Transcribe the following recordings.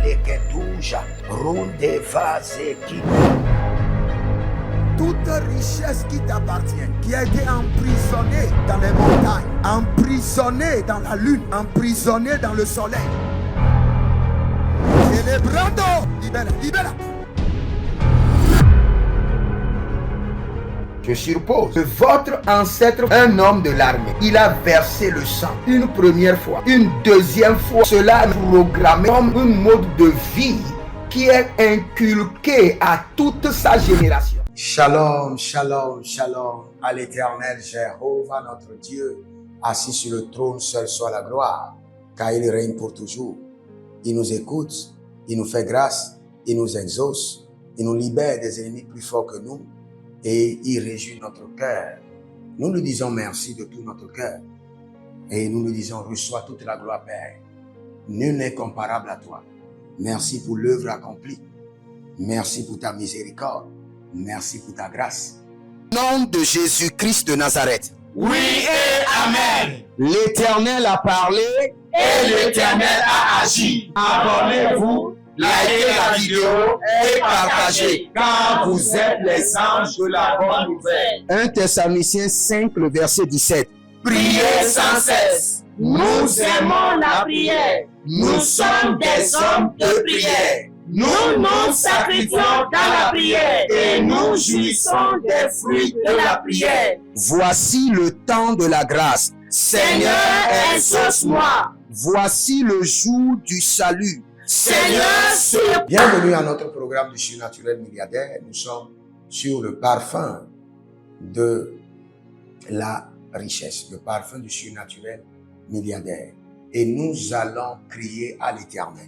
Leketuja, Runde Vazeki. Toute richesse qui t'appartient, qui a été emprisonnée dans les montagnes, emprisonnée dans la lune, emprisonnée dans le soleil. Célébrando, libera, libera. Je suppose que votre ancêtre, un homme de l'armée, il a versé le sang une première fois, une deuxième fois. Cela est programmé comme un mode de vie qui est inculqué à toute sa génération. Shalom, shalom, shalom à l'Éternel Jéhovah, notre Dieu, assis sur le trône, seul soit la gloire, car il règne pour toujours. Il nous écoute, il nous fait grâce, il nous exauce, il nous libère des ennemis plus forts que nous et il réjouit notre cœur. Nous lui disons merci de tout notre cœur et nous lui disons reçois toute la gloire, Père. Nul n'est comparable à toi. Merci pour l'œuvre accomplie. Merci pour ta miséricorde. Merci pour ta grâce. Au nom de Jésus-Christ de Nazareth. Oui et Amen. L'Éternel a parlé et l'Éternel a agi. Abonnez-vous, likez la vidéo et partagez, car vous êtes les anges de la bonne nouvelle. 1 Thessaloniciens 5, le verset 17. Priez sans cesse. Nous aimons la prière. Nous sommes des hommes de prière. Nous nous sacrifions dans la prière et nous jouissons des fruits de la prière. Voici le temps de la grâce. Seigneur, exauce-moi. Voici le jour du salut. Seigneur, bienvenue à notre programme du surnaturel milliardaire. Nous sommes sur le parfum de la richesse, le parfum du surnaturel milliardaire. Et nous allons crier à l'Éternel.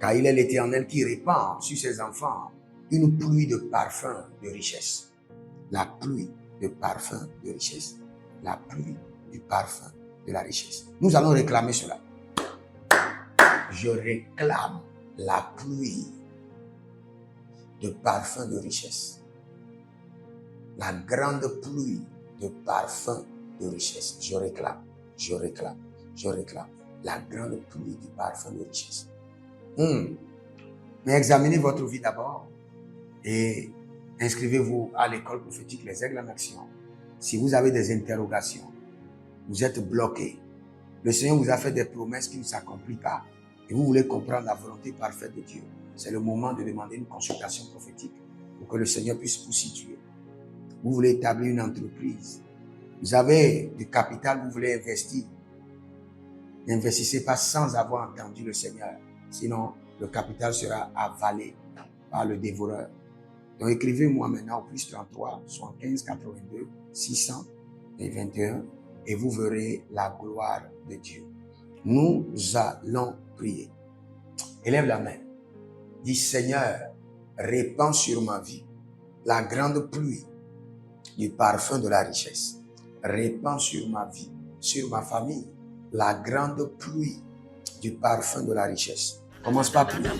Car il est l'Éternel qui répand sur ses enfants une pluie de parfum de richesse. La pluie de parfum de richesse. La pluie du parfum de la richesse. Nous allons réclamer cela. Je réclame la pluie de parfum de richesse. La grande pluie de parfum de richesse. Je réclame, je réclame, je réclame la grande pluie du parfum de richesse. Mais examinez votre vie d'abord et inscrivez-vous à l'école prophétique Les Aigles en Action. Si vous avez des interrogations, vous êtes bloqué, le Seigneur vous a fait des promesses qui ne s'accomplissent pas et vous voulez comprendre la volonté parfaite de Dieu, c'est le moment de demander une consultation prophétique pour que le Seigneur puisse vous situer. Vous voulez établir une entreprise, vous avez du capital, vous voulez investir. N'investissez pas sans avoir entendu le Seigneur. Sinon, le capital sera avalé par le dévoreur. Donc, écrivez-moi maintenant au plus 33 75 82 621 et vous verrez la gloire de Dieu. Nous allons prier. Élève la main. Dis Seigneur, répands sur ma vie la grande pluie du parfum de la richesse. Répands sur ma vie, sur ma famille, la grande pluie du parfum de la richesse. Commence par prier.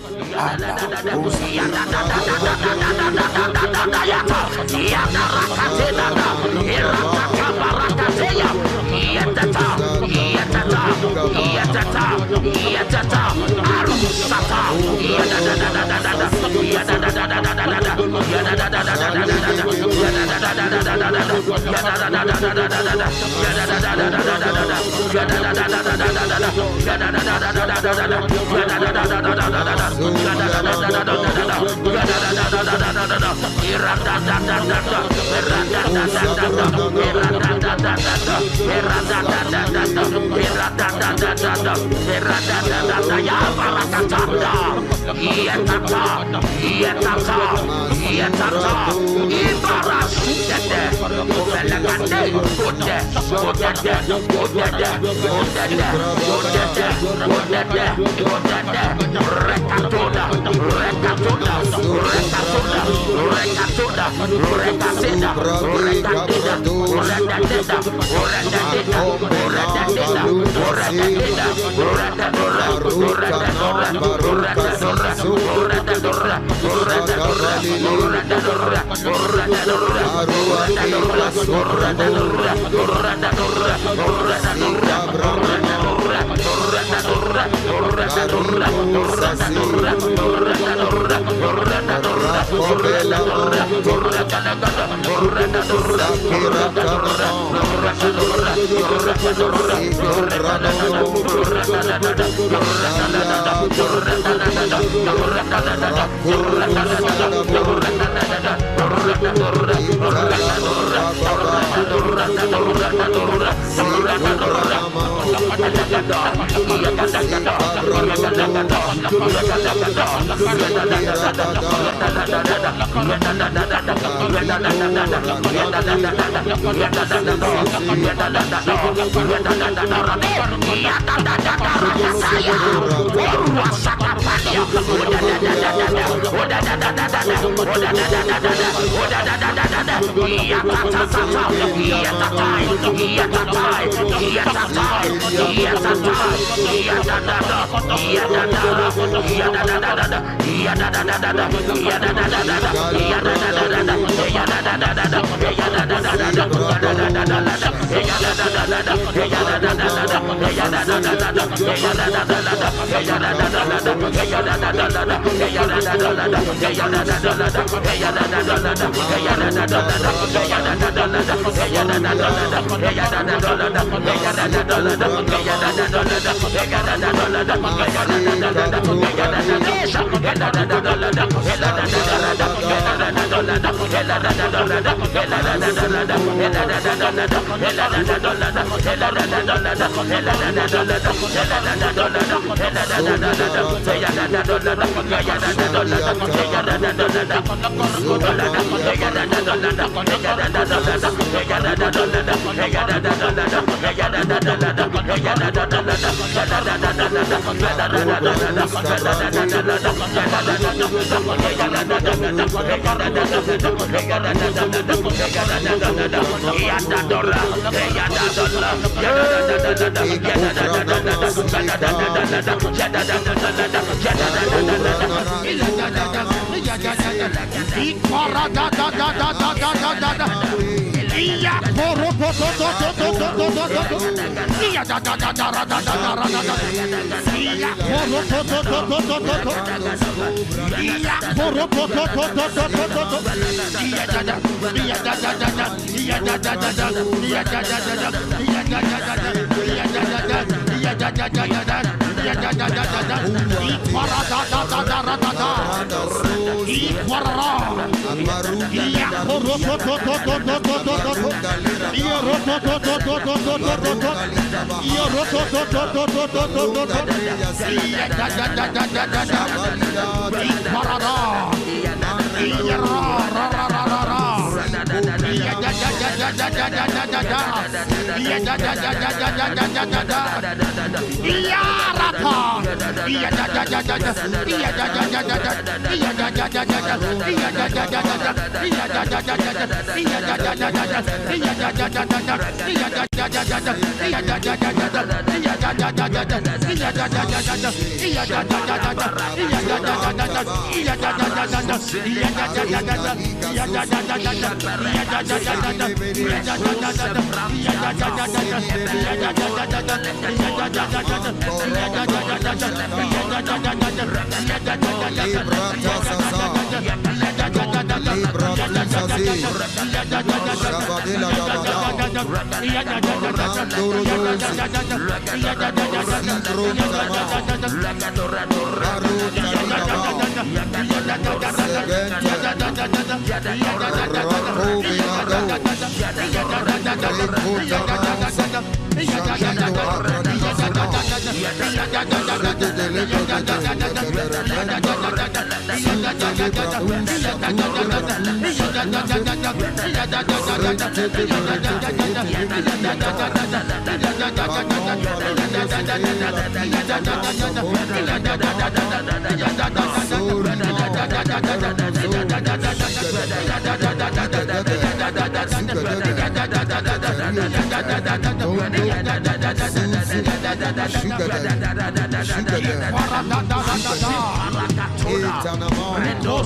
Rendo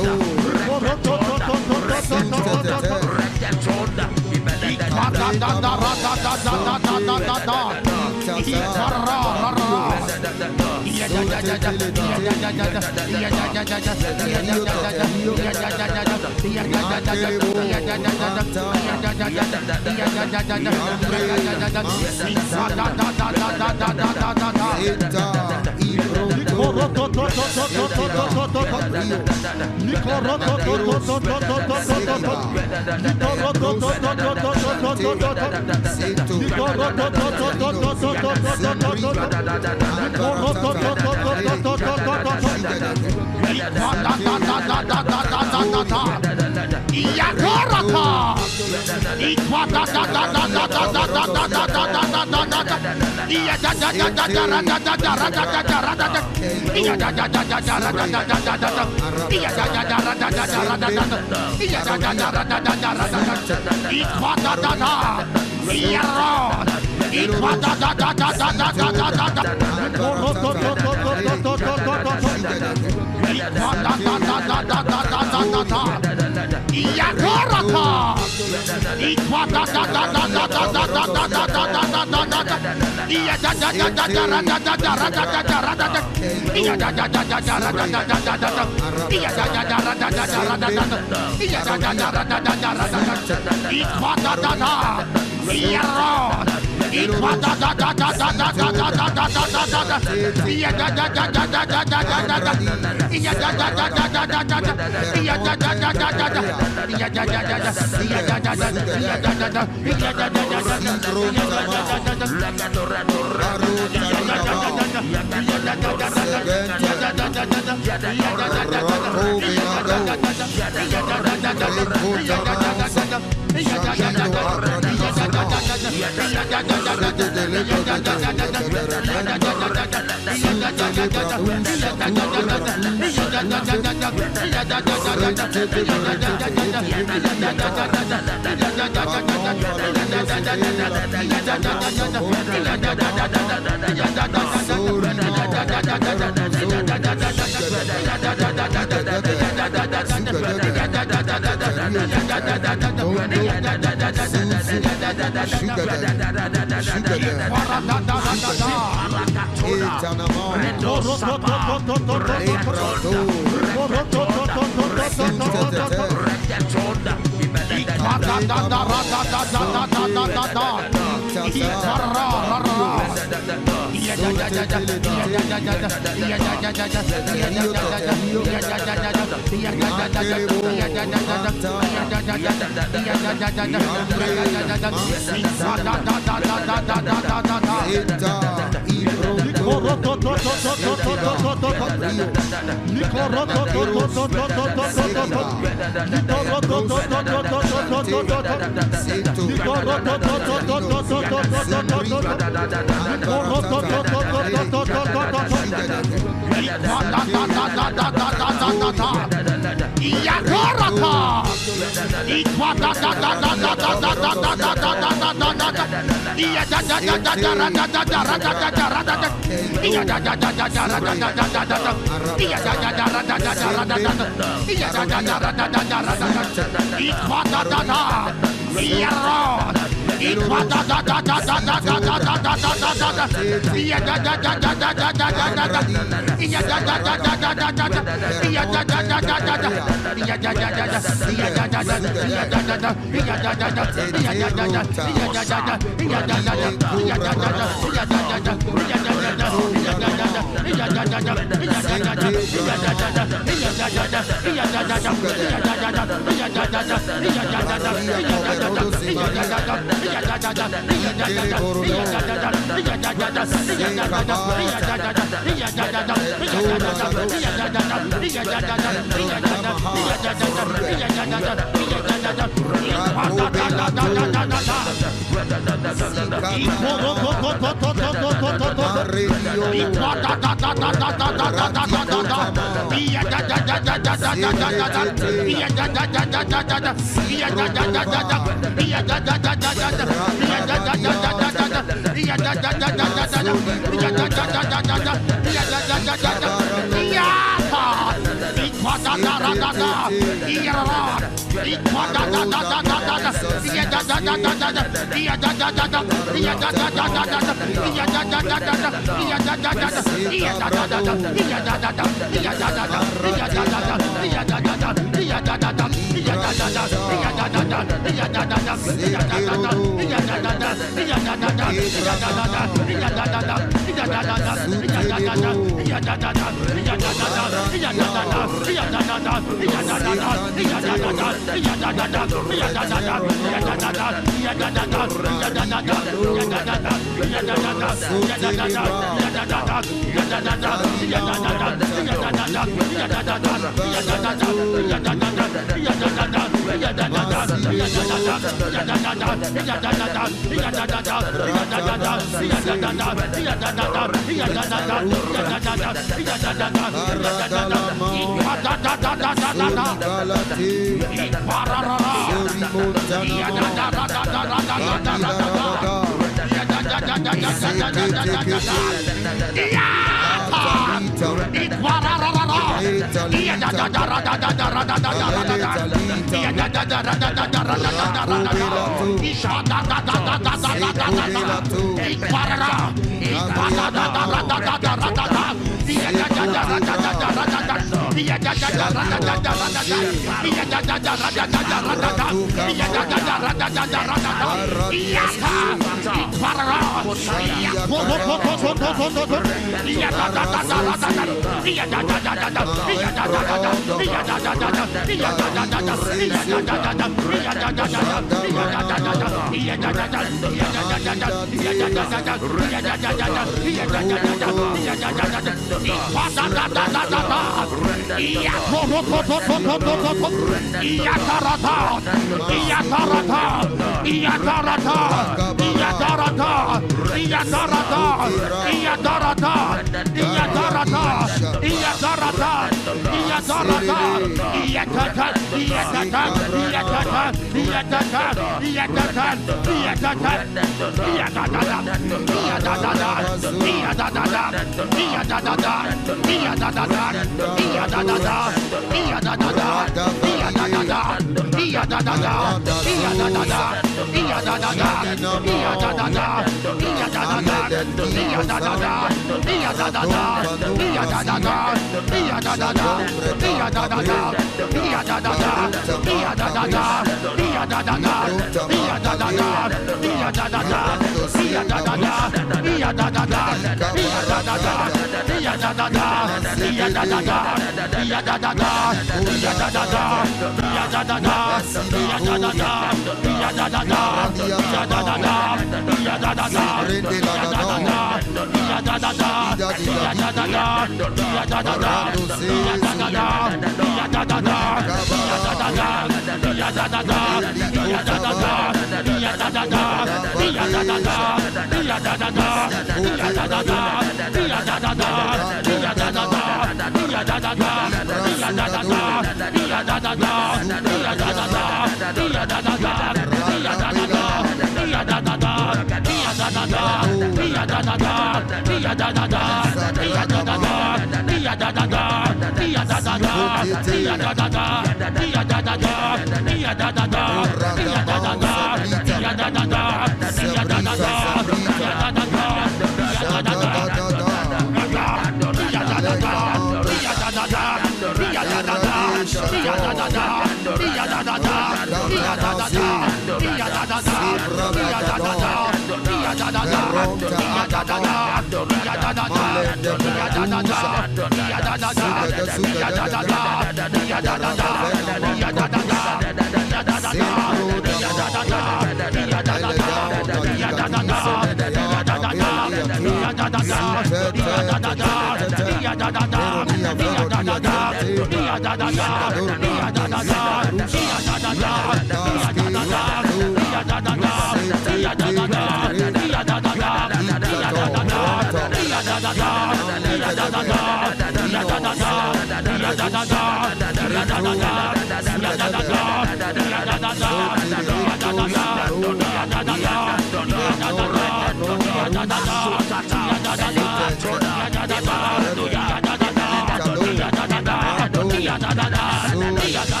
Iya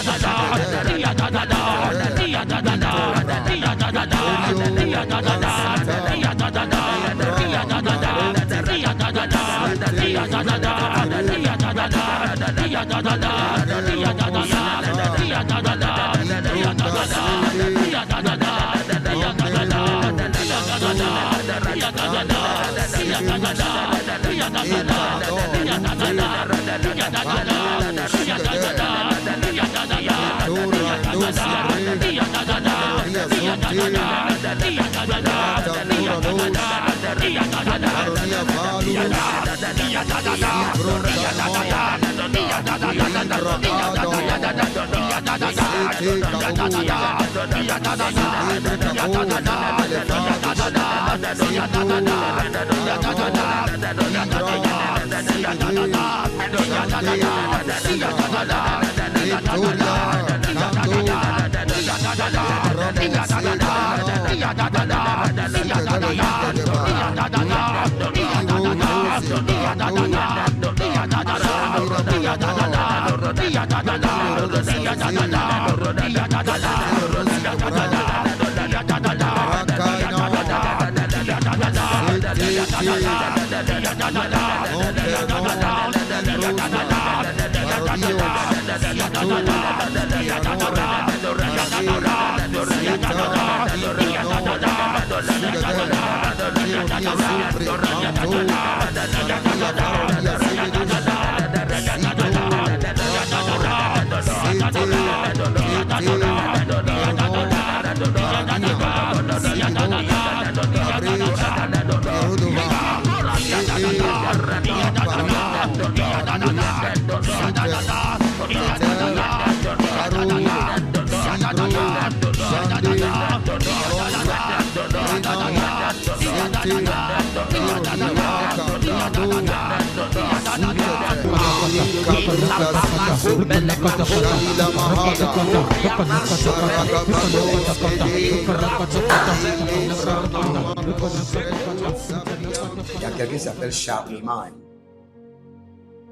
Il y a quelqu'un qui s'appelle Charlemagne.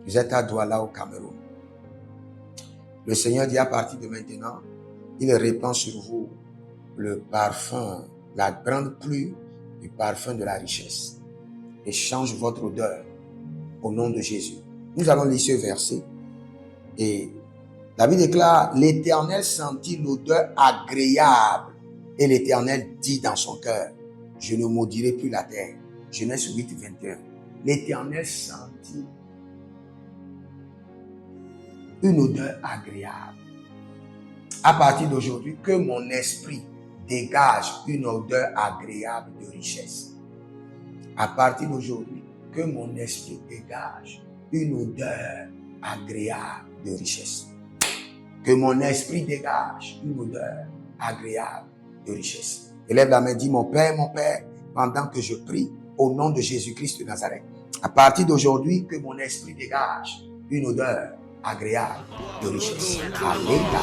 Vous êtes à Douala au Cameroun. Le Seigneur dit à partir de maintenant, il répand sur vous le parfum, la grande pluie du parfum de la richesse. Et change votre odeur au nom de Jésus. Nous allons lire ce verset. Et David déclare, l'Éternel sentit l'odeur agréable. Et l'Éternel dit dans son cœur, je ne maudirai plus la terre. Genèse 8, 21. L'Éternel sentit une odeur agréable. À partir d'aujourd'hui, que mon esprit dégage une odeur agréable de richesse. À partir d'aujourd'hui, que mon esprit dégage une odeur agréable de richesse. Que mon esprit dégage une odeur agréable de richesse. Élève la main, dis mon Père, pendant que je prie au nom de Jésus-Christ de Nazareth. À partir d'aujourd'hui, que mon esprit dégage une odeur agréable de richesse. Alléluia.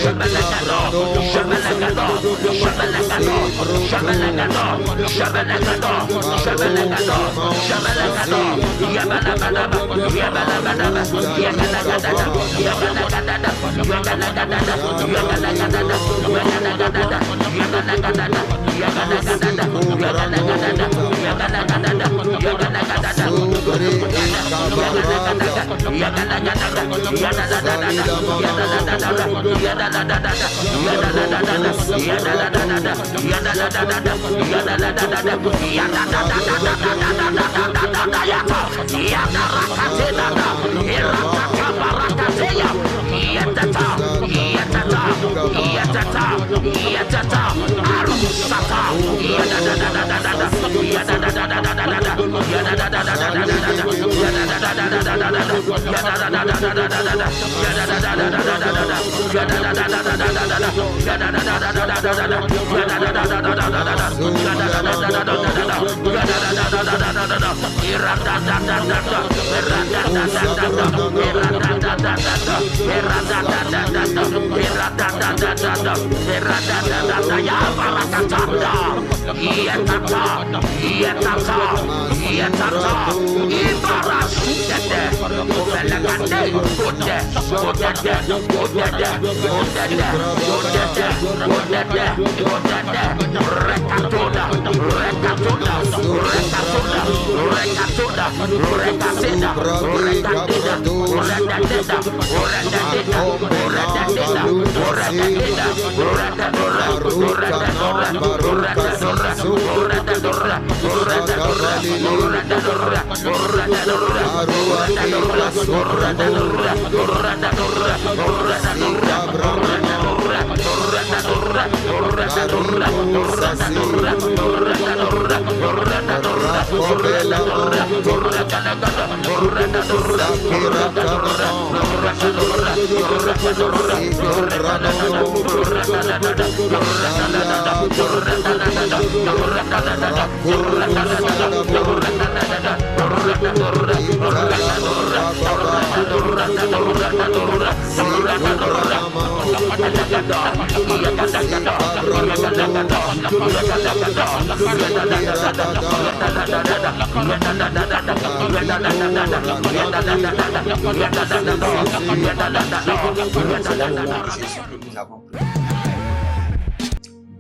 Rebel,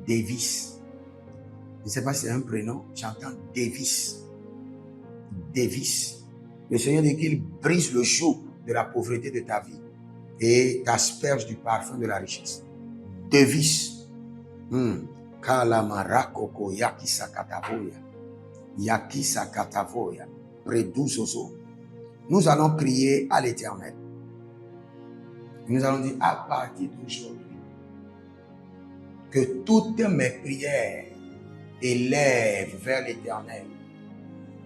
Davis. Je ne sais pas si c'est un prénom. J'entends Davis. Davis. Le Seigneur dit qu'il brise le joug de la pauvreté de ta vie et t'asperge du parfum de la richesse. Davis. Kalamarakoko yakisakatavoya. Yakisakatavoya. Predusoso. Nous allons crier à l'Éternel. Nous allons dire à partir d'aujourd'hui que toutes mes prières élèvent vers l'Éternel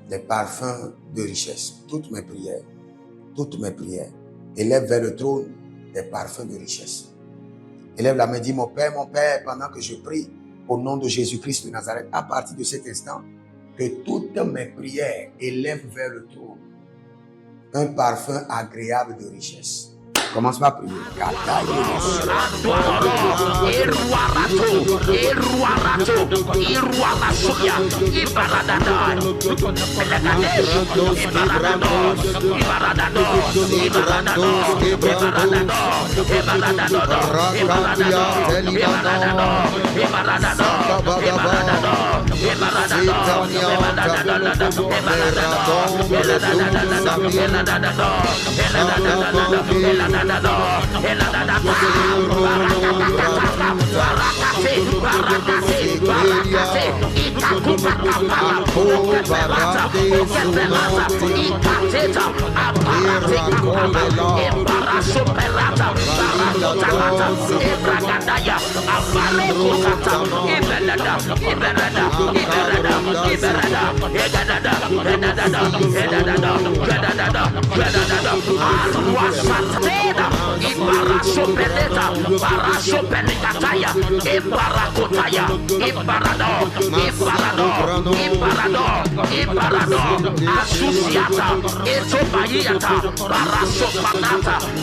des parfums de richesse. Toutes mes prières élèvent vers le trône des parfums de richesse. Élève la main, dis mon Père, pendant que je prie au nom de Jésus-Christ de Nazareth, à partir de cet instant, que toutes mes prières élèvent vers le trône un parfum agréable de richesse. Commence par prier.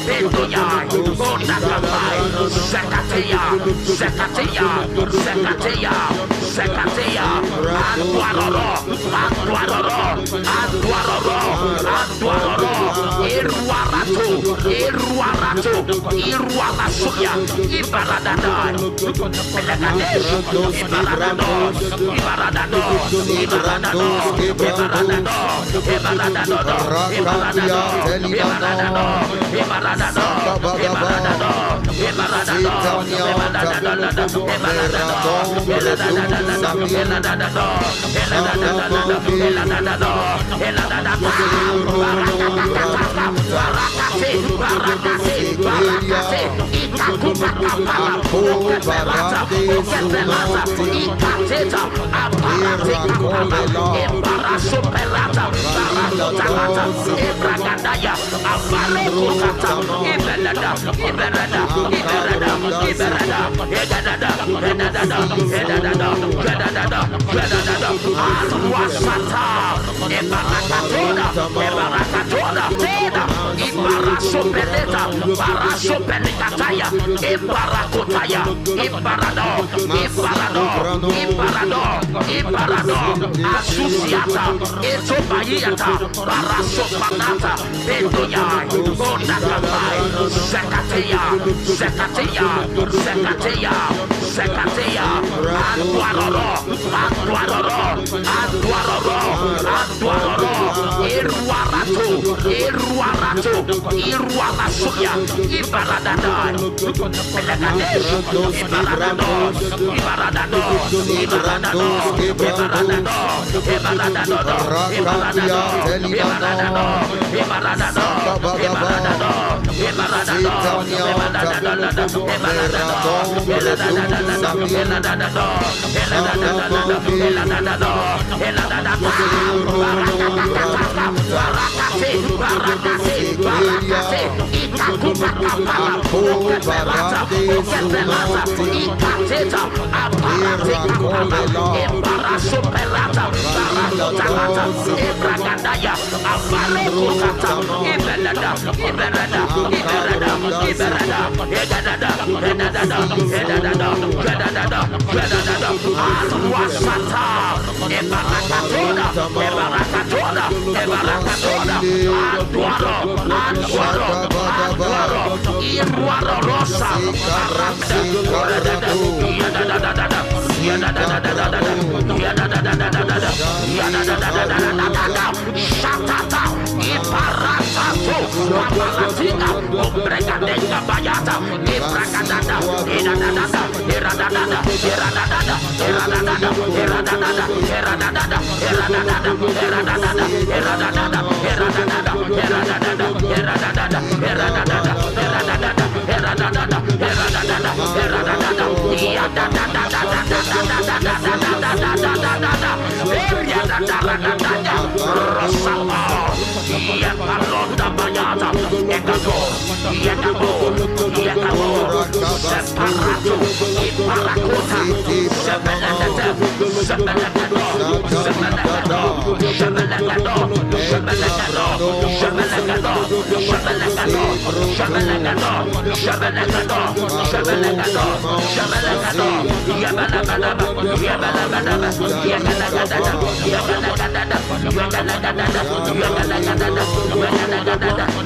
Bedoya, Bonakapai, Zekatea, Zekatea, Zekatea, Zekatea, Antuaroro, Antuaroro, Antuaroro, Antuaroro, Iruarato, Iruarato, Iruarasuya, Ibaradadai, Pelagadesh, Ibaradados, Ibaradados, Ibaradados, Ibaradados, Ibragandaya, Abalekutata, Ibelada, Ibelada, Ibelada, Ibelada, Edadada, Edadada, Edadada, Edadada, Edadada, Alwasata, Ebarakatoda, Ebarakatoda, Teda, Ibarasopeleta, Barasopelekataya, Ibarakotaya, Ibarado, Ibarado, Ibarado, Ibarado, Asusiata, Etobayata, Barasopanata, Bedoya, Bonakapai, Zekatea, Zekatea, Zekatea, Zekatea, Antuaroro, Antuaroro, Antuaroro, Antuaroro, Iruarato, Iruarato, Iruarasuya, Ibaradadai, Pelagadesh, Ibaradados, Ibaradados, Ibaradados, Ibaradados, Ibragandaya, Abalekutata, Ibelada, Ibelada, Ibelada, Ibelada, Edadada, Edadada, Edadada, Edadada, Edadada, Alwasata, Ebarakatoda, Ebarakatoda, Ebarakatoda, Antuaro, Antuaro, Antuaro, Iruaro Rosa, Aranda, Yadadadada, Yadadadada, Yadadadada, Yadadadada, Shatata, Iparatato, Papalatina, Obregadenga Bayata, Ibragadada, Iradadada, Iradadada, Iradadada, Iradadada, Iradadada, Iradadada, Iradadada, Iradadada, Iradadada, Iradadada, Iradadada, Iradadada, Iradadada, Iradadada, Iradadada,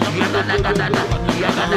Iradadada, Iradadada,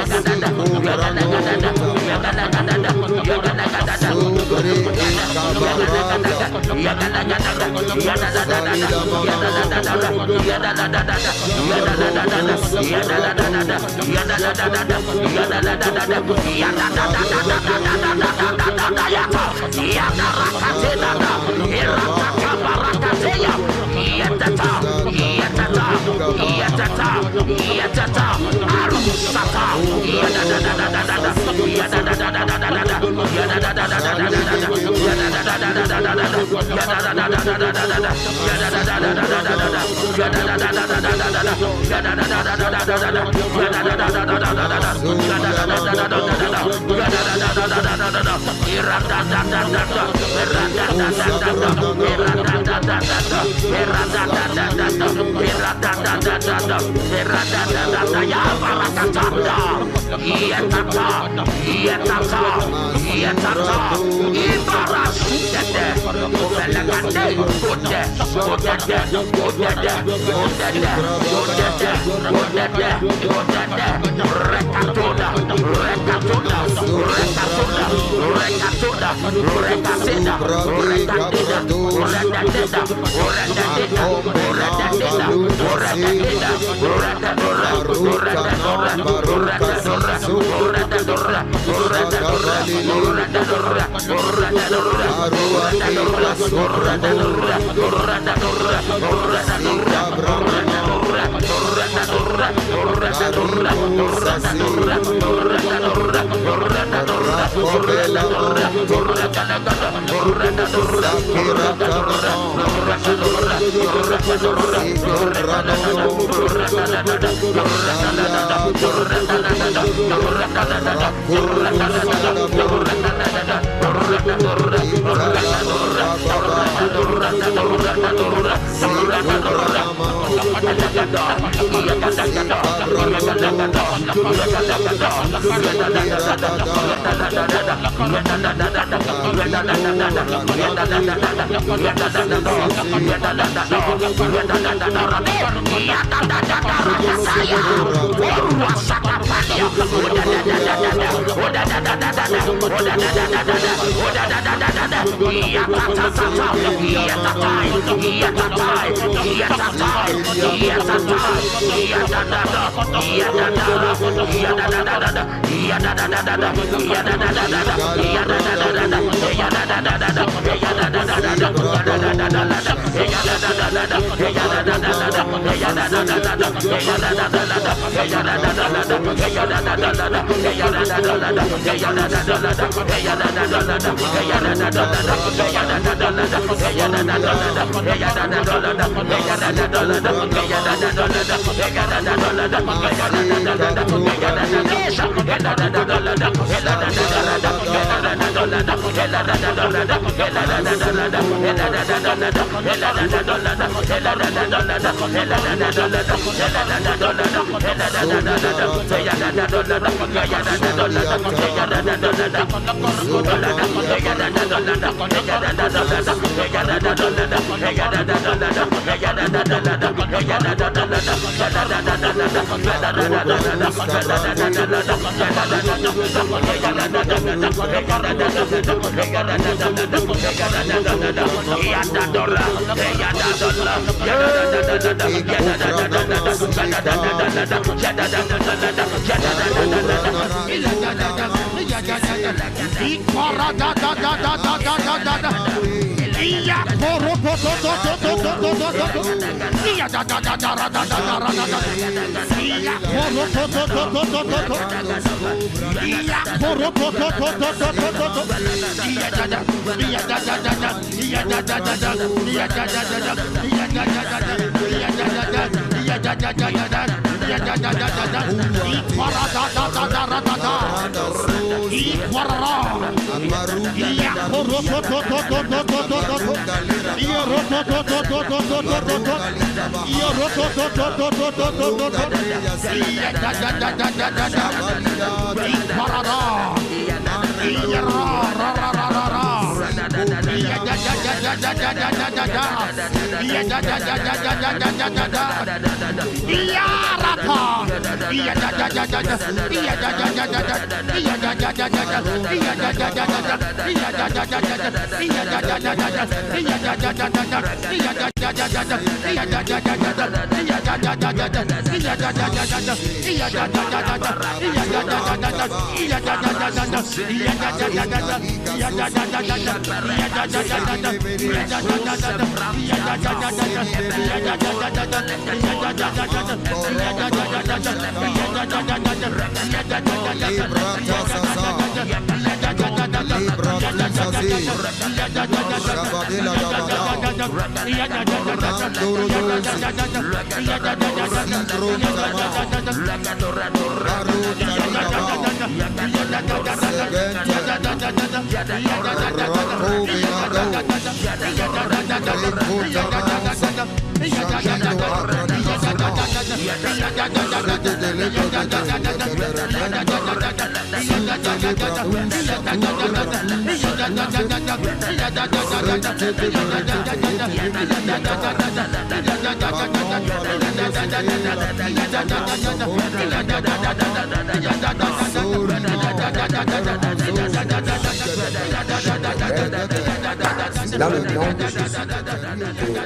Dans le nom de Jésus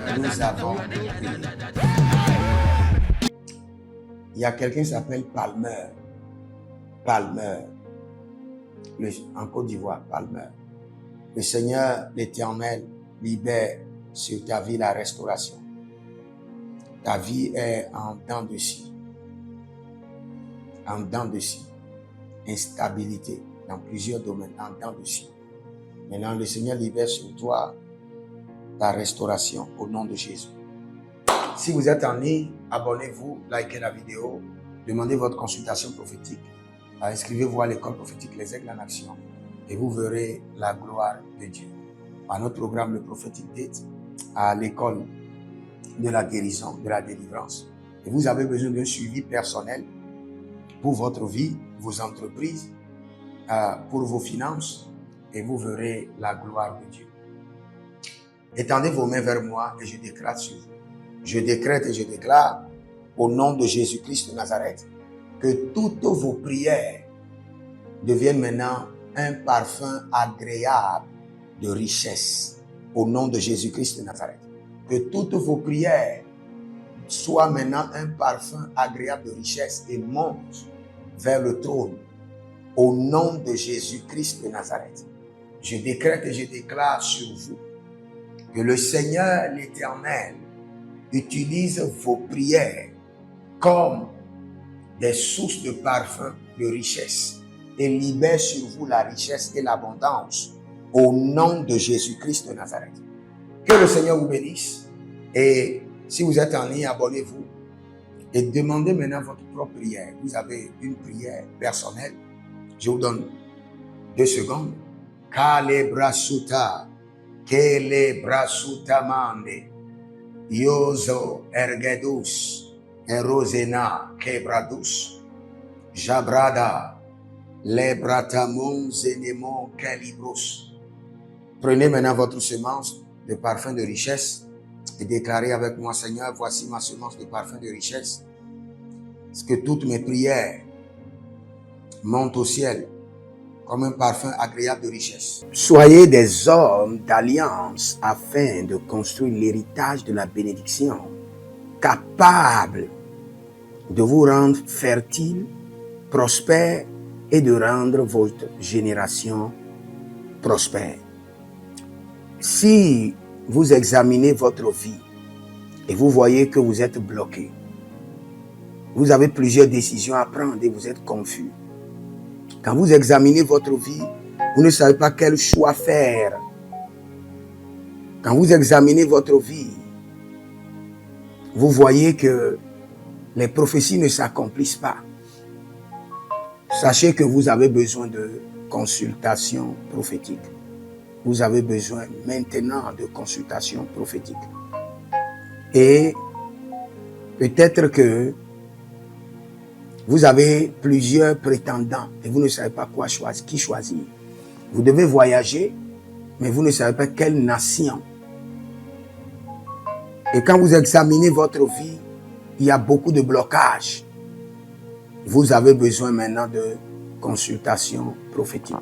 que nous avons prié. Il y a quelqu'un qui s'appelle Palmer. Palmer. En Côte d'Ivoire, Palmer. Le Seigneur, l'Éternel, libère sur ta vie la restauration. Ta vie est en dents de scie. En dents de scie. Instabilité dans plusieurs domaines, en dents de scie. Maintenant, le Seigneur libère sur toi la restauration au nom de Jésus. Si vous êtes en ligne, abonnez-vous, likez la vidéo, demandez votre consultation prophétique. Inscrivez-vous à l'école prophétique Les Aigles en Action et vous verrez la gloire de Dieu. À notre programme, le prophétique date, à l'école de la guérison, de la délivrance. Et vous avez besoin d'un suivi personnel pour votre vie, vos entreprises, pour vos finances, et vous verrez la gloire de Dieu. Étendez vos mains vers moi et je décrète sur vous. Je décrète et je déclare au nom de Jésus-Christ de Nazareth que toutes vos prières deviennent maintenant un parfum agréable de richesse au nom de Jésus-Christ de Nazareth. Que toutes vos prières soient maintenant un parfum agréable de richesse et montent vers le trône au nom de Jésus-Christ de Nazareth. Je décrète et je déclare sur vous que le Seigneur, l'Éternel, utilise vos prières comme des sources de parfum de richesse et libère sur vous la richesse et l'abondance au nom de Jésus-Christ de Nazareth. Que le Seigneur vous bénisse et si vous êtes en ligne, abonnez-vous et demandez maintenant votre propre prière. Vous avez une prière personnelle. Je vous donne 2 secondes. Kale brasuta, kele brasuta mande, yozo ergedus, erosena kebradus, jabrada, lebratamon zenemon kelibros. Prenez maintenant votre semence de parfum de richesse et déclarez avec moi, Seigneur, voici ma semence de parfum de richesse. Parce que toutes mes prières montent au ciel comme un parfum agréable de richesse. Soyez des hommes d'alliance afin de construire l'héritage de la bénédiction, capables de vous rendre fertile, prospère et de rendre votre génération prospère. Si vous examinez votre vie et vous voyez que vous êtes bloqué, vous avez plusieurs décisions à prendre et vous êtes confus. Quand vous examinez votre vie, vous ne savez pas quel choix faire. Quand vous examinez votre vie, vous voyez que les prophéties ne s'accomplissent pas. Sachez que vous avez besoin de consultation prophétique. Vous avez besoin maintenant de consultation prophétique. Et peut-être que vous avez plusieurs prétendants et vous ne savez pas quoi choisir, qui choisir. Vous devez voyager, mais vous ne savez pas quelle nation. Et quand vous examinez votre vie, il y a beaucoup de blocages. Vous avez besoin maintenant de consultation prophétique.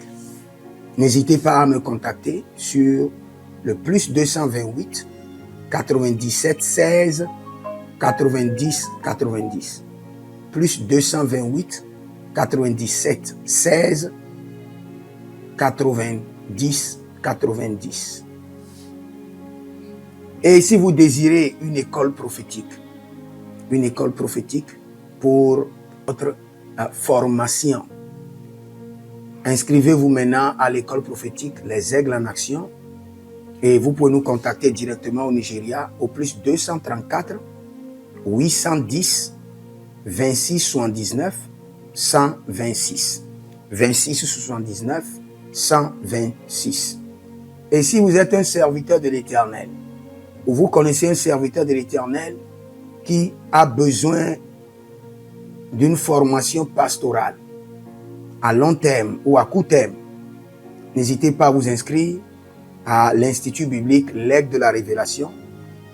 N'hésitez pas à me contacter sur le +228 97 16 90 90. +228 97 16 90 90. Et si vous désirez une école prophétique pour votre formation, inscrivez-vous maintenant à l'école prophétique Les Aigles en Action Et vous pouvez nous contacter directement au Nigeria au plus 234 810 26 79 126. 26 79 126. Et si vous êtes un serviteur de l'Éternel, ou vous connaissez un serviteur de l'Éternel qui a besoin d'une formation pastorale à long terme ou à court terme, n'hésitez pas à vous inscrire à l'Institut biblique L'Aigle de la Révélation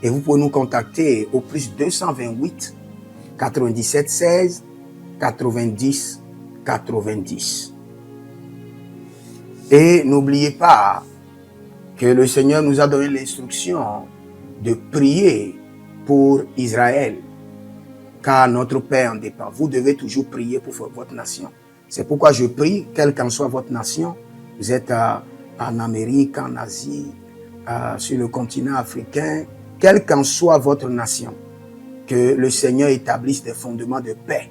et vous pouvez nous contacter au plus 228 97 16 90 90. Et n'oubliez pas que le Seigneur nous a donné l'instruction de prier pour Israël, car notre paix en dépend. Vous devez toujours prier pour votre nation. C'est pourquoi je prie, quelle qu'en soit votre nation, vous êtes en Amérique, en Asie, sur le continent africain, quelle qu'en soit votre nation, que le Seigneur établisse des fondements de paix,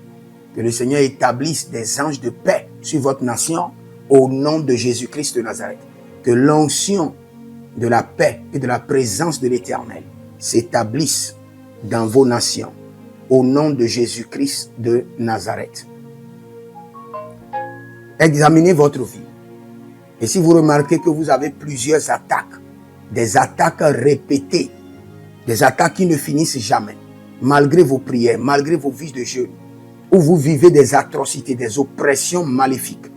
que le Seigneur établisse des anges de paix sur votre nation au nom de Jésus-Christ de Nazareth. Que l'onction de la paix et de la présence de l'Éternel s'établisse dans vos nations au nom de Jésus-Christ de Nazareth. Examinez votre vie. Et si vous remarquez que vous avez plusieurs attaques, des attaques répétées, des attaques qui ne finissent jamais, malgré vos prières, malgré vos vies de jeûne, où vous vivez des atrocités, des oppressions maléfiques,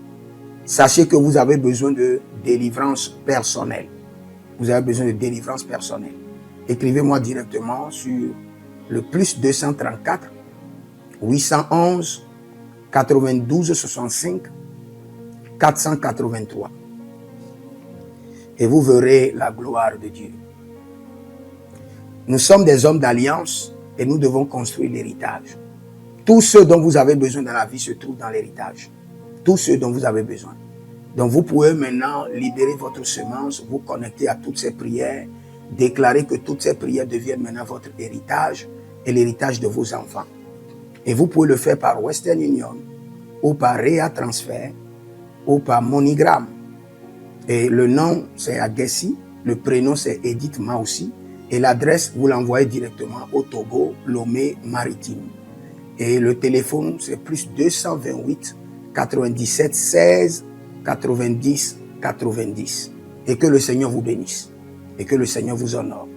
sachez que vous avez besoin de délivrance personnelle. Vous avez besoin de délivrance personnelle. Écrivez-moi directement sur le plus 234 811 92 65 483. Et vous verrez la gloire de Dieu. Nous sommes des hommes d'alliance et nous devons construire l'héritage. Tout ce dont vous avez besoin dans la vie se trouve dans l'héritage. Tout ce dont vous avez besoin. Donc vous pouvez maintenant libérer votre semence, vous connecter à toutes ces prières, déclarer que toutes ces prières deviennent maintenant votre héritage et l'héritage de vos enfants. Et vous pouvez le faire par Western Union ou par Rea Transfer ou par MoneyGram. Et le nom c'est Agessi, le prénom c'est Edith Maussi et l'adresse vous l'envoyez directement au Togo, Lomé Maritime. Et le téléphone c'est plus 228 97 16 90 90. Et que le Seigneur vous bénisse. Et que le Seigneur vous honore.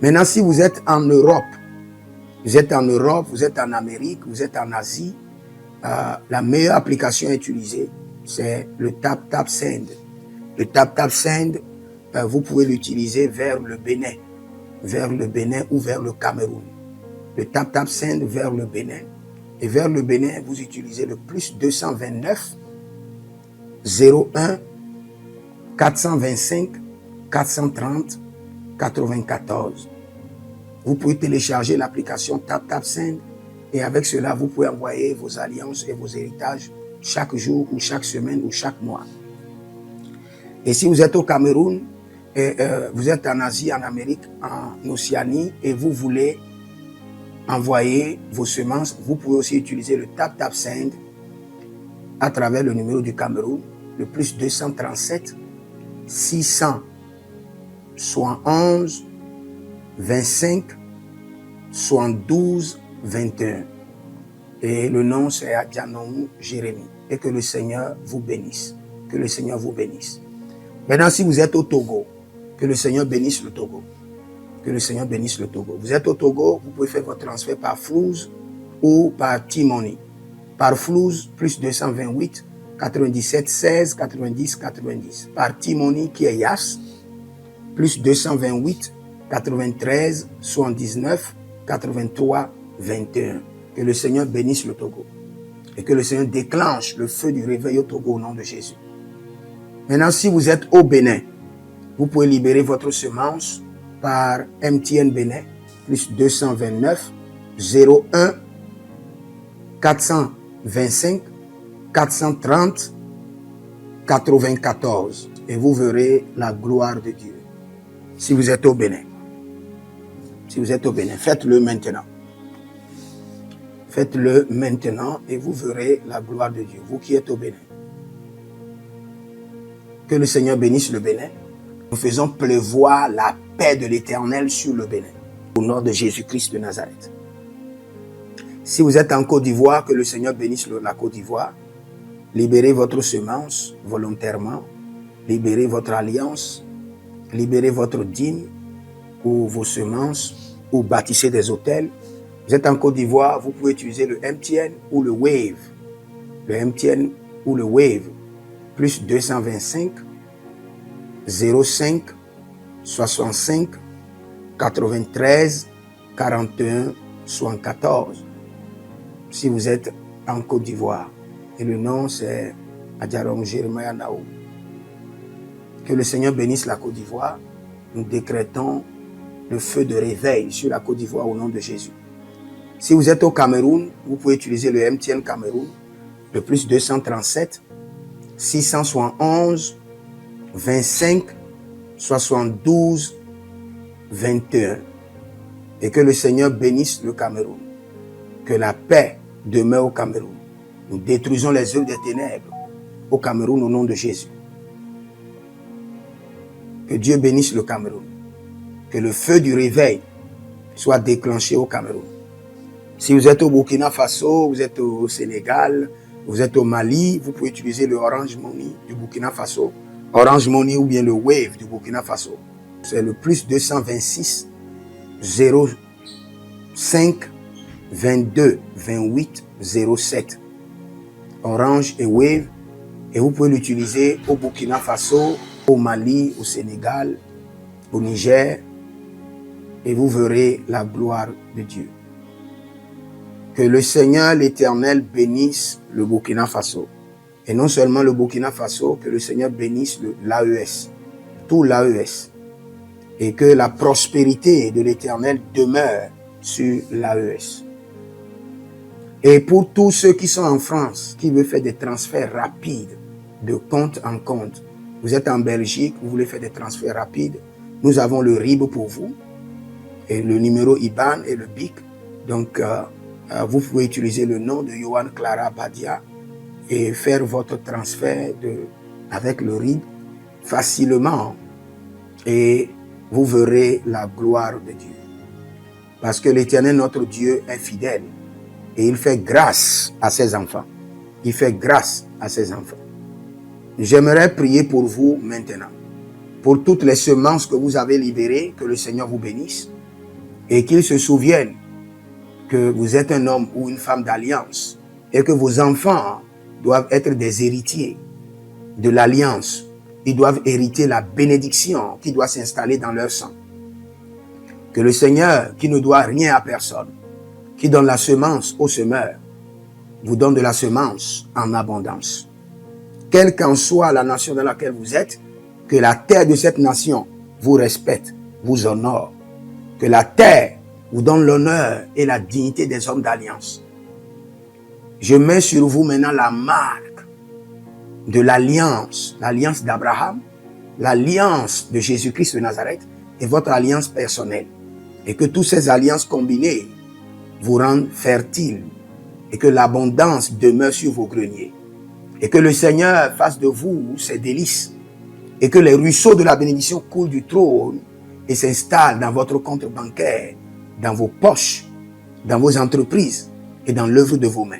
Maintenant, si vous êtes en Europe, vous êtes en Amérique, vous êtes en Asie, la meilleure application à utiliser, c'est le TapTapSend. Le TapTapSend, vous pouvez l'utiliser vers le Bénin ou vers le Cameroun. Le TapTapSend vers le Bénin. Et vers le Bénin, vous utilisez le plus 229 01 425 430 94. Vous pouvez télécharger l'application TapTapSend et avec cela, vous pouvez envoyer vos alliances et vos héritages chaque jour ou chaque semaine ou chaque mois. Et si vous êtes au Cameroun, vous êtes en Asie, en Amérique, en Océanie et vous voulez envoyer vos semences, vous pouvez aussi utiliser le TapTapSend à travers le numéro du Cameroun, le plus 237 671 25 72 21. Et le nom c'est Adjanou Jérémie. Et que le Seigneur vous bénisse. Que le Seigneur vous bénisse. Maintenant, si vous êtes au Togo, que le Seigneur bénisse le Togo. Que le Seigneur bénisse le Togo. Vous êtes au Togo, vous pouvez faire votre transfert par Flouz ou par T-Money. Par Flouz, plus 228 97 16 90 90. Par T-Money qui est Yas, plus 228 93 79 83 21. Que le Seigneur bénisse le Togo. Et que le Seigneur déclenche le feu du réveil au Togo au nom de Jésus. Maintenant, si vous êtes au Bénin, vous pouvez libérer votre semence par MTN Bénin, plus 229 01 425 430 94. Et vous verrez la gloire de Dieu. Si vous êtes au Bénin. Si vous êtes au Bénin, faites-le maintenant. Faites-le maintenant et vous verrez la gloire de Dieu. Vous qui êtes au Bénin. Que le Seigneur bénisse le Bénin. Nous faisons pleuvoir la paix de l'Éternel sur le Bénin, au nom de Jésus-Christ de Nazareth. Si vous êtes en Côte d'Ivoire, que le Seigneur bénisse la Côte d'Ivoire. Libérez votre semence volontairement. Libérez votre alliance. Libérez votre dîme ou vos semences ou bâtissez des hôtels. Vous êtes en Côte d'Ivoire, vous pouvez utiliser le MTN ou le Wave. Le MTN ou le Wave. Plus 225 05 65 93 41 74. Si vous êtes en Côte d'Ivoire. Et le nom c'est Adjarom Jeremiah Naou. Que le Seigneur bénisse la Côte d'Ivoire. Nous décrétons le feu de réveil sur la Côte d'Ivoire au nom de Jésus. Si vous êtes au Cameroun, vous pouvez utiliser le MTN Cameroun, le plus 237 671 25 72 21. Et que le Seigneur bénisse le Cameroun. Que la paix demeure au Cameroun. Nous détruisons les œuvres des ténèbres au Cameroun au nom de Jésus. Que Dieu bénisse le Cameroun. Que le feu du réveil soit déclenché au Cameroun. Si vous êtes au Burkina Faso, vous êtes au Sénégal, vous êtes au Mali, vous pouvez utiliser le Orange Money du Burkina Faso. Orange Money ou bien le Wave du Burkina Faso. C'est le plus 226 05 22 28 07. Orange et Wave. Et vous pouvez l'utiliser au Burkina Faso, au Mali, au Sénégal, au Niger. Et vous verrez la gloire de Dieu. Que le Seigneur l'Éternel bénisse le Burkina Faso. Et non seulement le Burkina Faso, que le Seigneur bénisse l'AES, tout l'AES. Et que la prospérité de l'Éternel demeure sur l'AES. Et pour tous ceux qui sont en France, qui veulent faire des transferts rapides de compte en compte, vous êtes en Belgique, vous voulez faire des transferts rapides, nous avons le RIB pour vous, et le numéro IBAN et le BIC. Donc, vous pouvez utiliser le nom de Yohan Clara Badia et faire votre transfert avec le RIB facilement. Et vous verrez la gloire de Dieu. Parce que l'Éternel, notre Dieu, est fidèle. Et il fait grâce à ses enfants. Il fait grâce à ses enfants. J'aimerais prier pour vous maintenant. Pour toutes les semences que vous avez libérées, que le Seigneur vous bénisse. Et qu'il se souvienne que vous êtes un homme ou une femme d'alliance. Et que vos enfants doivent être des héritiers de l'alliance. Ils doivent hériter la bénédiction qui doit s'installer dans leur sang. Que le Seigneur, qui ne doit rien à personne, qui donne la semence au semeur, vous donne de la semence en abondance. Quelle qu'en soit la nation dans laquelle vous êtes, que la terre de cette nation vous respecte, vous honore. Que la terre vous donne l'honneur et la dignité des hommes d'alliance. Je mets sur vous maintenant la marque de l'alliance d'Abraham, l'alliance de Jésus-Christ de Nazareth et votre alliance personnelle. Et que toutes ces alliances combinées vous rendent fertiles et que l'abondance demeure sur vos greniers. Et que le Seigneur fasse de vous ses délices et que les ruisseaux de la bénédiction coulent du trône et s'installent dans votre compte bancaire, dans vos poches, dans vos entreprises et dans l'œuvre de vos mains.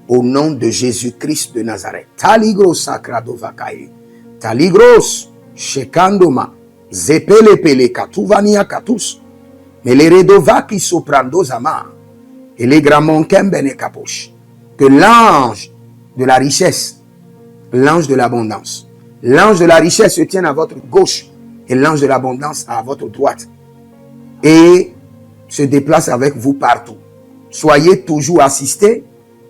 Au nom de Jésus-Christ de Nazareth. Taligros sacrado vakaye. Taligros shekandoma. Zepelepele katuvania katus. Meleredovaki soprando zama. Et les gramons kembene kaposh. Que l'ange de la richesse, l'ange de l'abondance, l'ange de la richesse se tienne à votre gauche et l'ange de l'abondance à votre droite. Et se déplace avec vous partout. Soyez toujours assistés,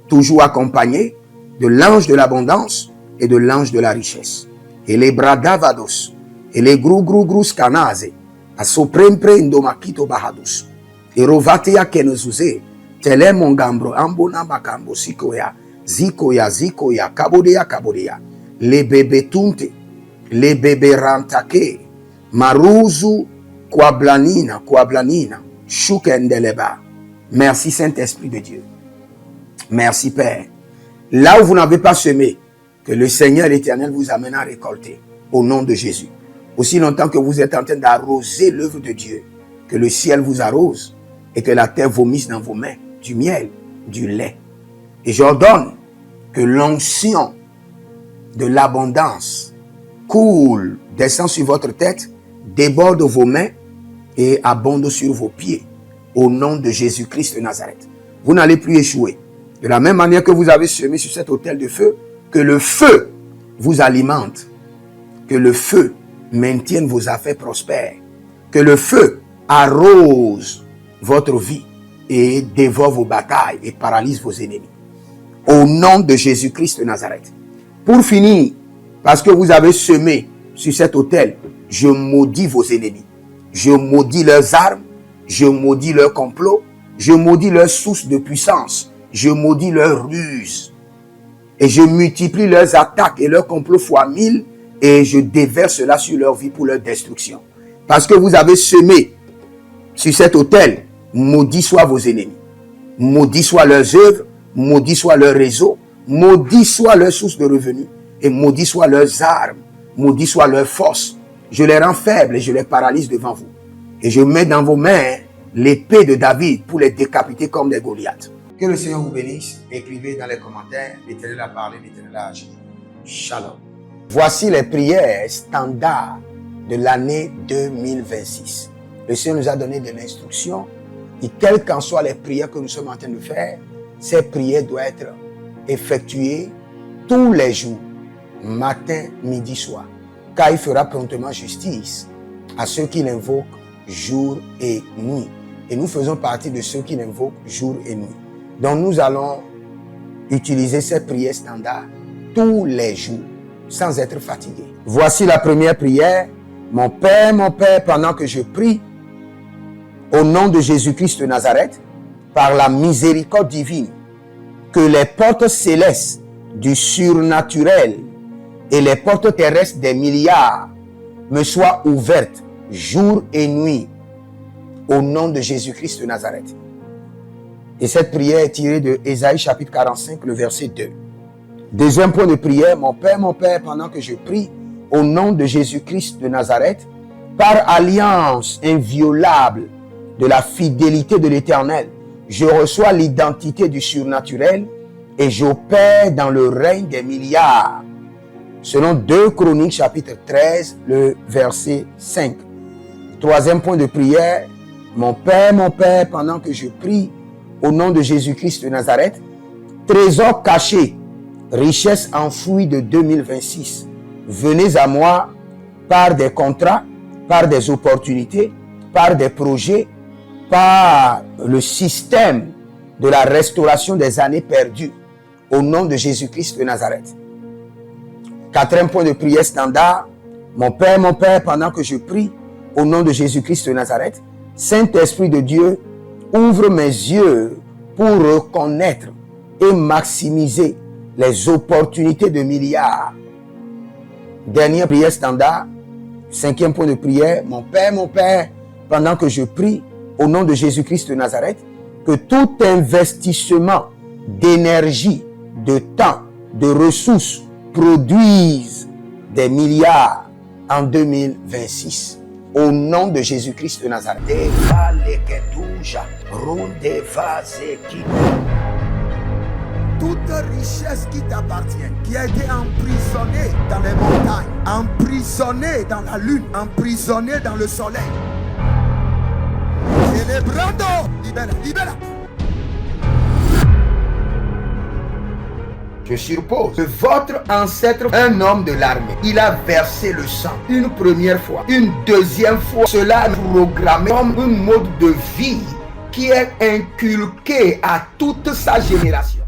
toujours accompagnés de l'ange de l'abondance et de l'ange de la richesse. Et les bradavados, et les grou scanaze, a soprempre indomakito bahadus, et rovatea kenezuze, tele mongambro ambona bakambo sikoya, zikoya, kabodea, les bébés tunte, les bébés rantake, maruzu, kwablanina, shukendeleba. Merci Saint-Esprit de Dieu. Merci Père. Là où vous n'avez pas semé, que le Seigneur l'Éternel vous amène à récolter. Au nom de Jésus. aussi longtemps que vous êtes en train d'arroser l'œuvre de Dieu, que le ciel vous arrose et que la terre vomisse dans vos mains du miel, du lait. Et j'ordonne que l'onction de l'abondance coule, descend sur votre tête, déborde vos mains et abonde sur vos pieds. Au nom de Jésus-Christ de Nazareth. Vous n'allez plus échouer. De la même manière que vous avez semé sur cet autel de feu, que le feu vous alimente, que le feu maintienne vos affaires prospères, que le feu arrose votre vie et dévore vos batailles et paralyse vos ennemis. Au nom de Jésus-Christ de Nazareth. Pour finir, parce que vous avez semé sur cet autel, je maudis vos ennemis. Je maudis leurs armes, je maudis leurs complots, je maudis leurs sources de puissance, je maudis leurs ruses. Et je multiplie leurs attaques et leurs complots fois 1000 et je déverse cela sur leur vie pour leur destruction. Parce que vous avez semé sur cet autel, maudit soient vos ennemis, maudit soient leurs œuvres, maudit soit leur réseau, maudit soit leur source de revenus et maudit soient leurs armes, maudit soit leur force. Je les rends faibles et je les paralyse devant vous. Et je mets dans vos mains l'épée de David pour les décapiter comme des Goliaths. Que le Seigneur vous bénisse. Écrivez dans les commentaires, l'Éternel a parlé, l'Éternel a agi. Shalom. Voici les prières standards de l'année 2026. Le Seigneur nous a donné de l'instruction et quelles qu'en soient les prières que nous sommes en train de faire, ces prières doivent être effectuées tous les jours, matin, midi, soir. Car il fera promptement justice à ceux qui l'invoquent jour et nuit. Et nous faisons partie de ceux qui l'invoquent jour et nuit. Donc nous allons utiliser ces prières standards tous les jours, sans être fatigués. Voici la première prière. Mon Père, pendant que je prie, au nom de Jésus-Christ de Nazareth, par la miséricorde divine, que les portes célestes du surnaturel et les portes terrestres des milliards me soient ouvertes jour et nuit au nom de Jésus-Christ de Nazareth. Et cette prière est tirée de Ésaïe chapitre 45, le verset 2. Deuxième point de prière, mon Père, pendant que je prie au nom de Jésus-Christ de Nazareth, par alliance inviolable de la fidélité de l'Éternel, je reçois l'identité du surnaturel et j'opère dans le règne des milliards. Selon 2 Chroniques chapitre 13, le verset 5. Troisième point de prière, mon Père, pendant que je prie au nom de Jésus-Christ de Nazareth, trésor caché, richesse enfouie de 2026, venez à moi par des contrats, par des opportunités, par des projets, par le système de la restauration des années perdues, au nom de Jésus-Christ de Nazareth. Quatrième point de prière standard, mon Père, pendant que je prie, au nom de Jésus-Christ de Nazareth, Saint-Esprit de Dieu, ouvre mes yeux pour reconnaître et maximiser les opportunités de milliards. Dernière prière standard, cinquième point de prière, mon Père, pendant que je prie, au nom de Jésus-Christ de Nazareth, que tout investissement d'énergie, de temps, de ressources produise des milliards en 2026. Au nom de Jésus-Christ de Nazareth. Toute richesse qui t'appartient, qui a été emprisonnée dans les montagnes, emprisonnée dans la lune, emprisonnée dans le soleil. Célébrando, libera. Je suppose que votre ancêtre, un homme de l'armée, il a versé le sang une première fois, une deuxième fois. Cela est programmé comme un mode de vie qui est inculqué à toute sa génération.